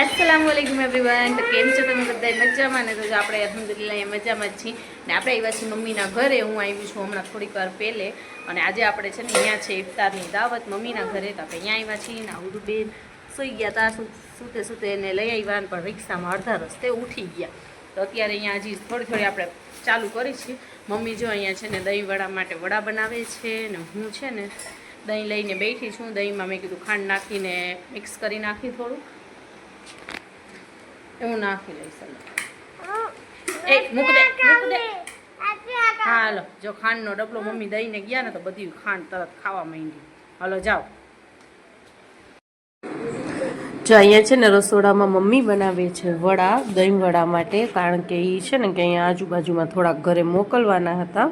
अस्सलामुअलैकुम एवरीवन। तो केम छो तमे बधाय मजामां ने? तो આપણે અલ્હમ્દુલિલ્લાહ મજામાં જ છીએ ને આપણે આવ્યા છીએ મમ્મીના ઘરે। હું આવી છું હમણાં થોડીક વાર પહેલે અને આજે આપણે છે ને અહીંયા છે ઇફતારની દાવત મમ્મીના ઘરે। તો આપણે અહીંયા આવ્યા છીએ ને આવડું બેન સૂઈ ગયા હતા, સૂતે સૂતે એને લઈ આવ્યા પણ રિક્ષામાં અડધા રસ્તે ઉઠી ગયા। તો અત્યારે અહીંયા હજી થોડી આપણે ચાલુ કરી છીએ। મમ્મી જો અહીંયા છે ને દહીં વડા માટે વડા બનાવે છે ને હું છે ને દહીં લઈને બેઠી છું। દહીંમાં મેં કીધું ખાંડ નાખીને મિક્સ કરી નાખી થોડું એવું નાખી લઈશ। એ મૂક દે હા હાલો। જો ખાંડનો ડબલો મમ્મી દઈને ગયા ને તો બધી ખાંડ તરત ખાવા માંડી। હાલો જાઓ। જો અહીંયા છે ને રસોડામાં મમ્મી બનાવે છે વડા, દહીં વડા માટે, કારણ કે એ છે ને કે અહીંયા આજુબાજુમાં થોડાક ઘરે મોકલવાના હતા।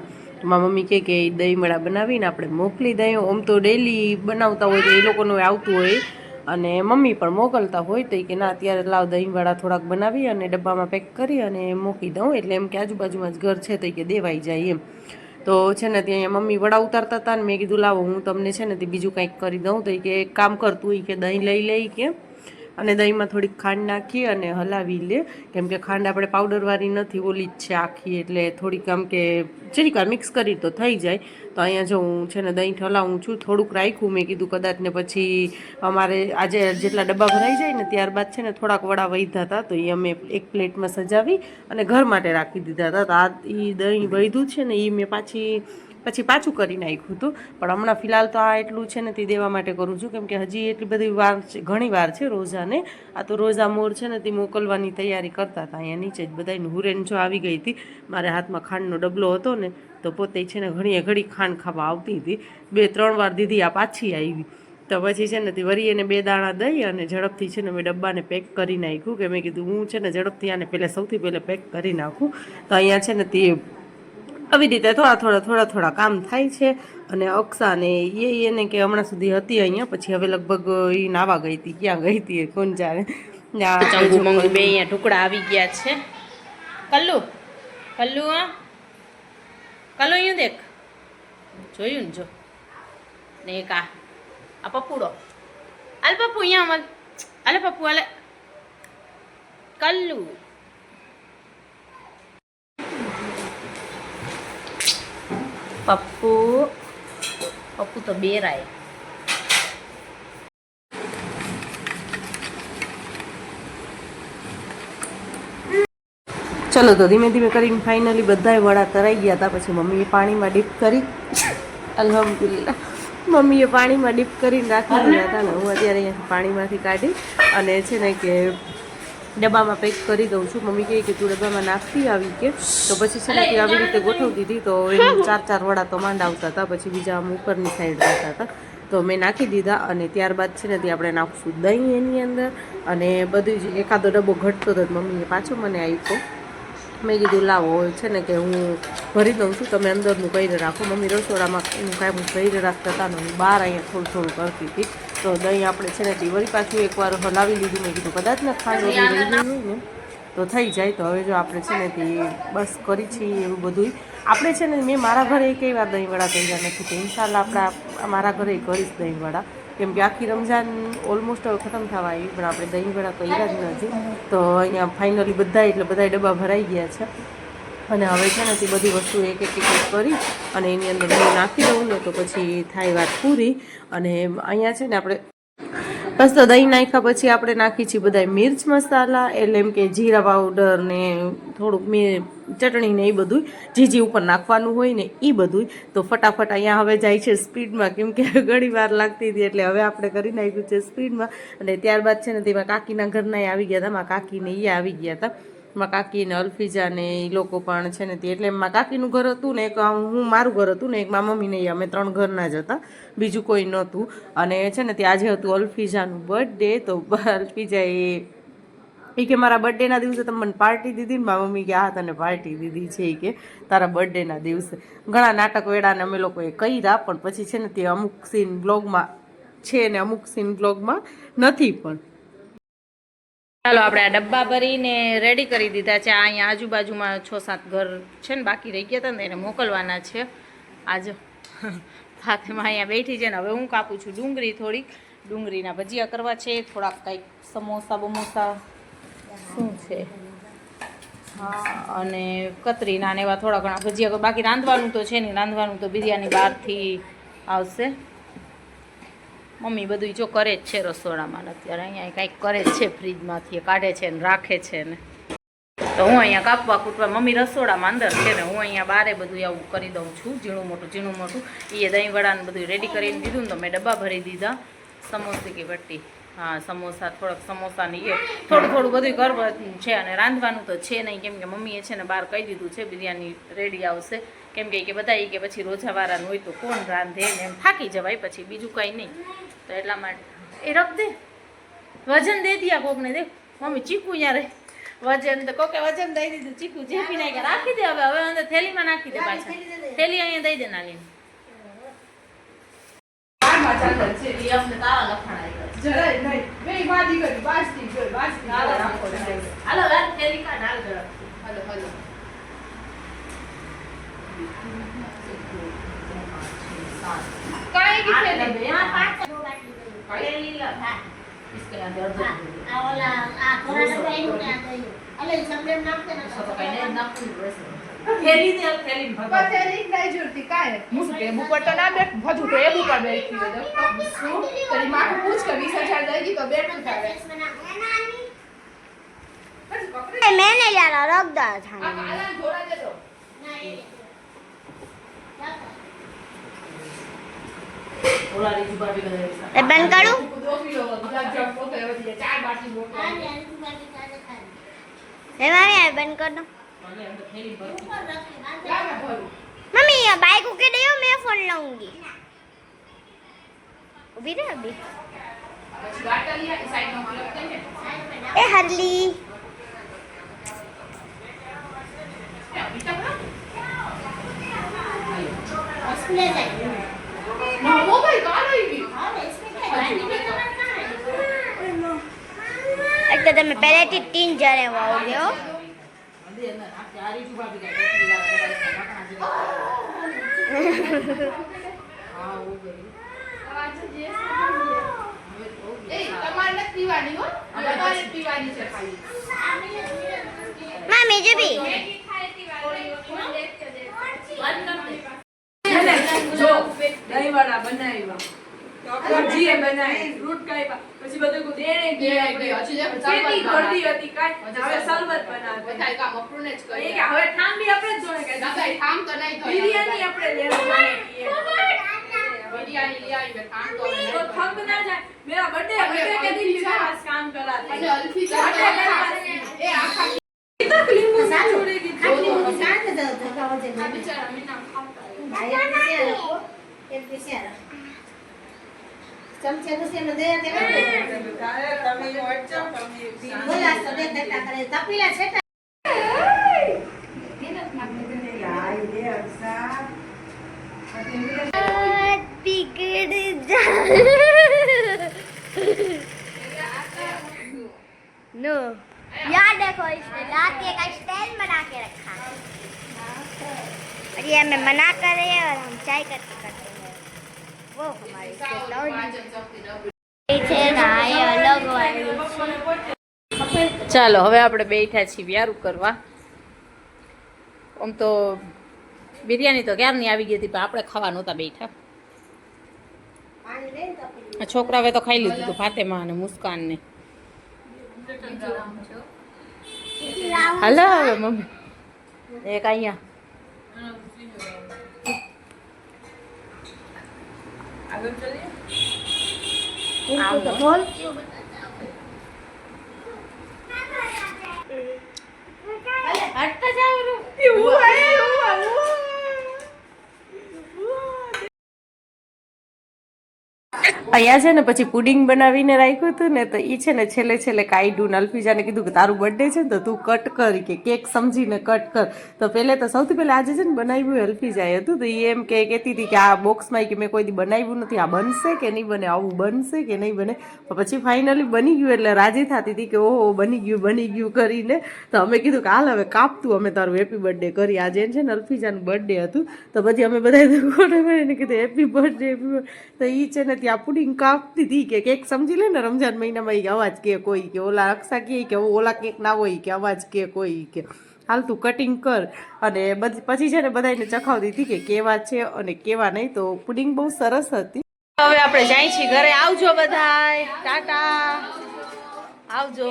મારા મમ્મી કહે કે દહીં વડા બનાવીને આપણે મોકલી દઈએ। આમ તો ડેલી બનાવતા હોય તો એ લોકોનું આવતું હોય અને મમ્મી પણ મોકલતા હોય તો કે ના અત્યારે લાવ દહીંવડા થોડાક બનાવી અને ડબ્બામાં પેક કરી અને મૂકી દઉં, એટલે એમ કે આજુબાજુમાં જ ઘર છે તો કે દેવાઈ જાય એમ। તો છે ને ત્યાં મમ્મી વડા ઉતારતા હતા ને મેં કીધું લાવો હું તમને છે ને તે બીજું કંઈક કરી દઉં। તો કે એક કામ કરતું કે દહીં લઈ લઈ કે અને દહીંમાં થોડીક ખાંડ નાખી અને હલાવી લે, કેમ કે ખાંડ આપણે પાવડરવાળી નથી, ઓલી જ છે આખી, એટલે થોડીક આમ કે જરીક વાર મિક્સ કરી તો થઈ જાય। તો અહીંયા જો હું છે ને દહીં ઠલાવું છું, થોડુંક રાખ્યું, મેં કીધું કદાચ ને પછી અમારે આજે જેટલા ડબ્બા ભરાઈ જાય ને ત્યારબાદ છે ને થોડાક વડા વધ્યા હતા તો એ અમે એક પ્લેટમાં સજાવી અને ઘર માટે રાખી દીધા હતા। તો આ એ દહીં વધ્યું છે ને એ મેં પછી પાછું કરી નાખ્યું હતું, પણ હમણાં ફિલહાલ તો આ એટલું છે ને તે દેવા માટે કરું છું, કેમ કે હજી એટલી બધી વાર છે, ઘણી વાર છે રોજાને। આ તો રોજા મોર છે ને તે મોકલવાની તૈયારી કરતા હતા। અહીંયા નીચે જ બધાને હુરેન જો આવી ગઈ હતી, મારે હાથમાં ખાંડનો ડબલો હતો ને તો પોતે છે ને ઘડી ખાંડ ખાવા આવતી હતી, 2-3 વાર દીધી આ પાછી આવી। તો પછી છે ને તે વરી એને 2 દાણા દઈ અને ઝડપથી છે ને મેં ડબ્બાને પેક કરી નાખ્યું, કે મેં કીધું હું છે ને ઝડપથી આને સૌથી પહેલાં પેક કરી નાખું। તો અહીંયા છે ને તે આવી રીતે થોડા કામ થાય છે। અને અક્ષાને એને કે હમણાં સુધી હતી અહીંયા, પછી હવે લગભગ એ નાવા ગઈ હતી, ક્યાં ગઈ હતી કોણ જાણે। ચંગુ મંગુ બે અહીંયા ટુકડા આવી ગયા છે। કલ્લુ કલ્લુ અહીંયા દેખ, જોયું ને જો ને એક આ પપ્પુડો, હાલ પપ્પુ અહીંયા અમલ, હાલે પપ્પુ હાલે કલ્લુ। પપ્પુ તો બેરાય। ચલો તો ધીમે ધીમે કરીને ફાઇનલી બધાય વડા તરાઈ ગયા હતા। પછી મમ્મીએ પાણીમાં ડીપ કરી, અલ્હમ્દુલિલ્લાહ મમ્મીએ પાણીમાં ડીપ કરીને રાખી દીધા હતા ને હું અત્યારે અહીંયાથી પાણીમાંથી કાઢી અને છે ને કે ડબ્બામાં પેક કરી દઉં છું। મમ્મી કહે કે તું ડબ્બામાં નાખતી આવી કે, તો પછી છે ને તે આવી રીતે ગોઠવતી હતી તો એમ 4 વડા તો માંડ આવતા હતા, પછી બીજા આમ ઉપરની સાઈડ રહેતા હતા તો મેં નાખી દીધા। અને ત્યારબાદ છે ને તે આપણે નાખશું દહીં એની અંદર, અને બધું જ એકાદો ડબ્બો ઘટતો હતો મમ્મીએ પાછો મને આપ્યો। મેં કીધું લાવો છે ને કે હું ભરી દઉં છું, તમે અંદરનું કરી રાખો। મમ્મી રસોડામાં એનું કાંઈ કરી રાખતા હતા ને હું બહાર અહીંયા થોડું કરતી હતી। તો દહીં આપણે છે ને તે વળી પાછું એકવાર હલાવી લીધું, મેં કીધું કદાચ ને ખાંડ ઓલી રહી ગઈ હોય ને તો થઈ જાય। તો હવે જો આપણે છે ને તે બસ કરી છીએ એવું બધું આપણે છે ને મેં મારા ઘરે કઈ વાર દહીં વડા કર્યા નથી, તો ઇન્શાલ્લાહ આપણે મારા ઘરે કરીશ દહીં વડા, કેમ કે આખી રમઝાન ઓલમોસ્ટ હવે ખતમ થવા આવી પણ આપણે દહીં વડા કર્યા જ નથી। તો અહીંયા ફાઇનલી બધા ડબ્બા ભરાઈ ગયા છે અને હવે છે ને તે બધી વસ્તુ એક કરી અને એની અંદર હું નાખી દઉં ને તો પછી થાય વાત પૂરી। અને અહીંયા છે ને આપણે બસ તો દહીં નાખ્યા પછી આપણે નાખી છીએ બધા મિર્ચ મસાલા, એટલે એમ કે જીરા પાવડર ને થોડુંક ચટણી ને એ બધું જે ઉપર નાખવાનું હોય ને એ બધું। તો ફટાફટ અહીંયા હવે જાય છે સ્પીડમાં, કેમ કે ઘણી વાર લાગતી હતી એટલે હવે આપણે કરી નાખ્યું છે સ્પીડમાં। અને ત્યારબાદ છે ને તેમાં કાકીના ઘરના આવી ગયા હતા, મારા કાકીને એ આવી ગયા હતા, મારા કાકી ને અલ્ફીજા ને એ લોકો પણ છે ને તે, એટલે મારા કાકીનું ઘર હતું ને એક હું મારું ઘર હતું ને એક મારા મમ્મી ને અમે 3 ઘરના જ હતા, બીજું કોઈ નહોતું। અને છે ને તે આજે હતું અલ્ફીજાનું બર્થડે, તો અલ્ફીજા એ કે મારા બર્થડેના દિવસે તમે મને પાર્ટી દીધી ને? મારા મમ્મી કે હા તને પાર્ટી દીધી છે એ કે તારા બર્થડેના દિવસે। ઘણા નાટક વેડાને અમે લોકોએ કર્યા, પણ પછી છે ને તે અમુક સીન બ્લોગમાં છે ને અમુક સીન બ્લોગમાં નથી પણ। ચાલો આપણે આ ડબ્બા ભરીને રેડી કરી દીધા છે। અહીંયા આજુબાજુમાં 6-7 ઘર છે ને બાકી રહી ગયા હતા ને એને મોકલવાના છે। આજે ફાતિમા અહીંયા બેઠી છે ને હવે હું કાપું છું ડુંગળી થોડીક, ડુંગળીના ભજીયા કરવા છે, થોડાક કંઈક સમોસા બમોસા શું છે, હા, અને કતરીના ને એવા થોડા ઘણા ભજીયા. બાકી રાંધવાનું તો છે નહીં, રાંધવાનું તો બિરયાની બહારથી આવશે. મમ્મી બધું જો કરે જ છે રસોડામાં. અત્યારે અહીંયા કાંઈક કરે જ છે, ફ્રીજમાંથી કાઢે છે ને રાખે છે ને. તો હું અહીંયા કાપવા કૂટવા, મમ્મી રસોડામાં અંદર છે ને હું અહીંયા બારે બધું આવું કરી દઉં છું, ઝીણું મોટું. એ દહીં વડાને બધું રેડી કરીને દીધું ને તો મેં ડબ્બા ભરી દીધા. સમોસી કી વટ્ટી, હા સમોસા, થોડાક સમોસાની એ થોડું બધું કરવું છે. અને રાંધવાનું તો છે નહીં, કેમ કે મમ્મીએ છે ને બહાર કહી દીધું છે બિરયાની રેડી આવશે. કેમ કે બધા કે પછી રોજાવાળાનું હોય તો કોણ રાંધે ને, એમ થાકી જવાય પછી, બીજું કંઈ નહીં. તો એટલા માટે એ રખ દે, વજન દે દિયા કોકને. દે મમ્મી ચીકુ અહીંયા રહે, વજન તો કોકે વજન દઈ દીધું, ચીકુ જેપી નાખ્યા. રાખી દે હવે અંદર થેલીમાં નાખી દે પાછા. થેલી અહીંયા દઈ દે નાની. मैंने यार रख दिया था बंद करूं बंद कर दो मम्मी ये बाइक के दे मैं फोन लाऊंगी अभी रे अभी ए हरली एक तो मैं पहले 3 जने हो गयो मामी जी भी જો દહીંવાળા બનાવ્યા, ભજીયા બનાવી, ફ્રૂટ કાપ્યા, પછી બધું દેણે ખેતી કરતી હતી કાંઈ, હવે સરબત બનાવે. એ કે હવે ઠામ બી આપણે જ જોડે કે બિરયાની આપણે લેવાની છે. તો થંભ ના જાય. મેરા બર્થડે કે દિન भी खास काम करा था. ए आखा तकलीफ में छोड़ेगी नो यार देखो इसने दांत का स्टैंड बना के रखा और ये हमें मना कर रहे हैं और हम चाय करते करते हैं वो हमारी ચાલો હવે આપણે બેઠા છીએ વ્યારું કરવા. આમ તો બિરયાની તો ક્યારની આવી ગઈ હતી, પણ આપણે ખાવા નહોતા બેઠા. છોકરાઓએ તો ખાઈ લીધું હતું, ફાતેમા અને મુસ્કાનને. હલો હવે મમ્મી એક અહીંયા અહીંયા છે ને પછી પુડિંગ બનાવીને રાખ્યું હતું ને, તો એ છે ને છેલ્લે કાઢ્યું ને અલ્ફીજાને કીધું કે તારું બર્થડે છે ને તો તું કટ કર, કે કેક સમજીને કટ કર. તો પહેલે તો સૌથી પહેલાં આજે છે ને બનાવ્યું અલ્ફીજાએ હતું, તો એ એમ કહેતી હતી કે આ બોક્સમાં કે મેં કોઈ દી બનાવ્યું નથી, આ બનશે કે નહીં બને, આવું બનશે કે નહીં બને. તો પછી ફાઇનલી બની ગયું એટલે રાજી થતી હતી કે ઓહો બની ગયું કરીને. તો અમે કીધું કે હાલ હવે કાપતું, અમે તારું હેપી બર્થડે કરી. આજે છે ને અલ્ફીજાનું બર્થડે હતું, તો પછી અમે બધા કીધું હેપી બર્થડે. તો એ છે ને ત્યાં પુડિંગ પુડિંગ કાપતી હતી કે કેક સમજી લે ને રમજાન મહિનામાં ઈ કે અવાજ કે કોઈ કે ઓલા અક્ષા કે ઓલા કેક ના હોય કે અવાજ કે કોઈ કે હાલ તું કટિંગ કર અને પછી છે ને બધાને ચખાવતી હતી કે કેવા છે અને કેવા નહીં. તો પુડિંગ બહુ સરસ હતી. હવે આપણે જાય છીએ ઘરે. આવજો બધાય, ટાટા, આવજો.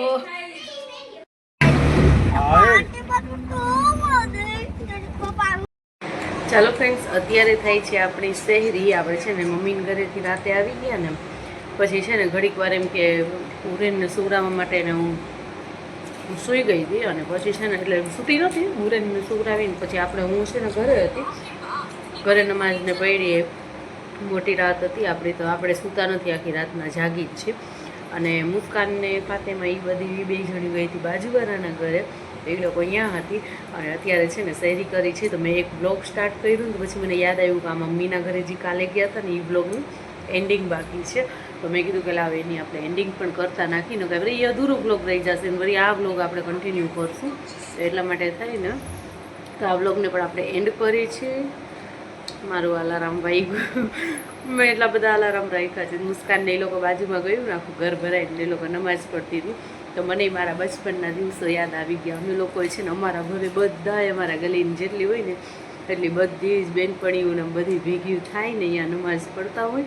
ચાલો ફ્રેન્ડ્સ, અત્યારે થાય છે આપણી શહેરી. આપણે છે ને મમ્મીને ઘરેથી રાતે આવી ગયા ને પછી છે ને ઘડીક વાર એમ કે ઉરેનને સુવડાવવા માટે ને હું સૂઈ ગઈ હતી અને પછી છે ને એટલે સૂતી નહોતી. ઉરેનને સુવડાવીને પછી હું છે ને ઘરે હતી. ઘરે નમાજને પડી મોટી રાત હતી આપણી. તો આપણે સૂતા નથી, આખી રાતના જાગી જ છે. અને મુસ્કાનને ફાતેમાં એ બધી 2 જણી ગઈ હતી બાજુવાળાના ઘરે. એ લોકો અહીંયા હતી અને અત્યારે છે ને શહેરી કરી છે. તો મેં એક બ્લોગ સ્ટાર્ટ કર્યું ને પછી મને યાદ આવ્યું કે આ મમ્મીના ઘરે જે કાલે ગયા હતા ને એ બ્લોગનું એન્ડિંગ બાકી છે. તો મેં કીધું કે લાવ એની આપણે એન્ડિંગ પણ કરતા નાખીને કે વળી એ અધૂરો બ્લોગ રહી જશે ને વળી આ બ્લોગ આપણે કન્ટિન્યુ કરશું. એટલા માટે થાય ને તો આ બ્લોગને પણ આપણે એન્ડ કરીએ છીએ. મારું અલાર્મ વાઈ ગયું. મેં એટલા બધા અલાર્મ રાખ્યા છે. મુસ્કાનને એ લોકો બાજુમાં ગયું ને આખું ઘર ભરાઈને એ લોકો નમાજ પડતી હતી. તો મને મારા બચપનના દિવસો યાદ આવી ગયા. અમે લોકોએ છે ને અમારા ઘરે બધાએ અમારા ગલીની જેટલી હોય ને એટલી બધી જ બેનપણીઓ ને બધી ભેગી થાય ને અહીંયા નમાજ પડતા હોય.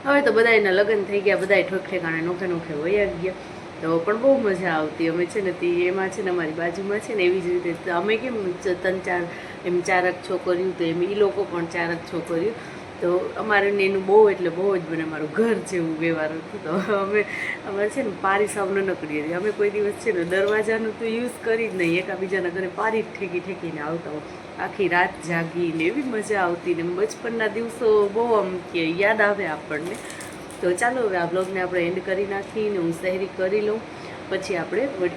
હવે તો બધા એના લગ્ન થઈ ગયા, બધા ઠોક ઠેકાણે નોખે નોખે વયા ગયા. તો પણ બહુ મજા આવતી. અમે છે ને તે એમાં છે ને અમારી બાજુમાં છે ને એવી જ રીતે અમે કેમ 3-4 એમ 4 છોકરીઓ, તો એમ એ લોકો પણ 4 છોકરીઓ. તો અમારે એનું બહુ એટલે બહુ જ મને અમારું ઘર જેવું વ્યવહાર હતું. તો અમારે છે ને પારી સાવ નકડી હતી. અમે કોઈ દિવસ છે ને દરવાજાનું તો યુઝ કરી જ નહીં. એકાબીજાના ઘરે પારી ઠેકીને આવતા હોય. આખી રાત જાગીને એવી મજા આવતી ને બચપનના દિવસો બહુ આમ કે યાદ આવે આપણને. તો ચાલો હવે આ બ્લોગને આપણે એન્ડ કરી નાખીને હું શહેરી કરી લઉં. પછી આપણે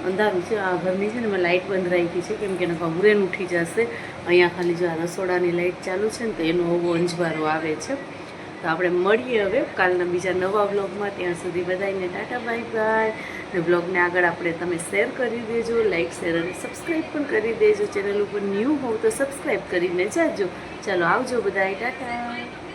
અંધારું છે આ ઘરની છે ને મેં લાઇટ બંધ રાખી છે કેમ કે નકા ઉરેન ઉઠી જશે. અહીંયા ખાલી જો આ રસોડાની લાઇટ ચાલુ છે ને તો એનો બહુ અંજવારો આવે છે. તો આપણે મળીએ હવે કાલના બીજા નવા બ્લોગમાં. ત્યાં સુધી બધાને ટાટા બાય બાય. અને બ્લોગને આગળ આપણે તમે શેર કરી દેજો, લાઇક શેર અને સબસ્ક્રાઈબ પણ કરી દેજો. ચેનલ ઉપર ન્યૂ હોવ તો સબસ્ક્રાઈબ કરીને જાજો. ચાલો આવજો બધાય, ટાટા.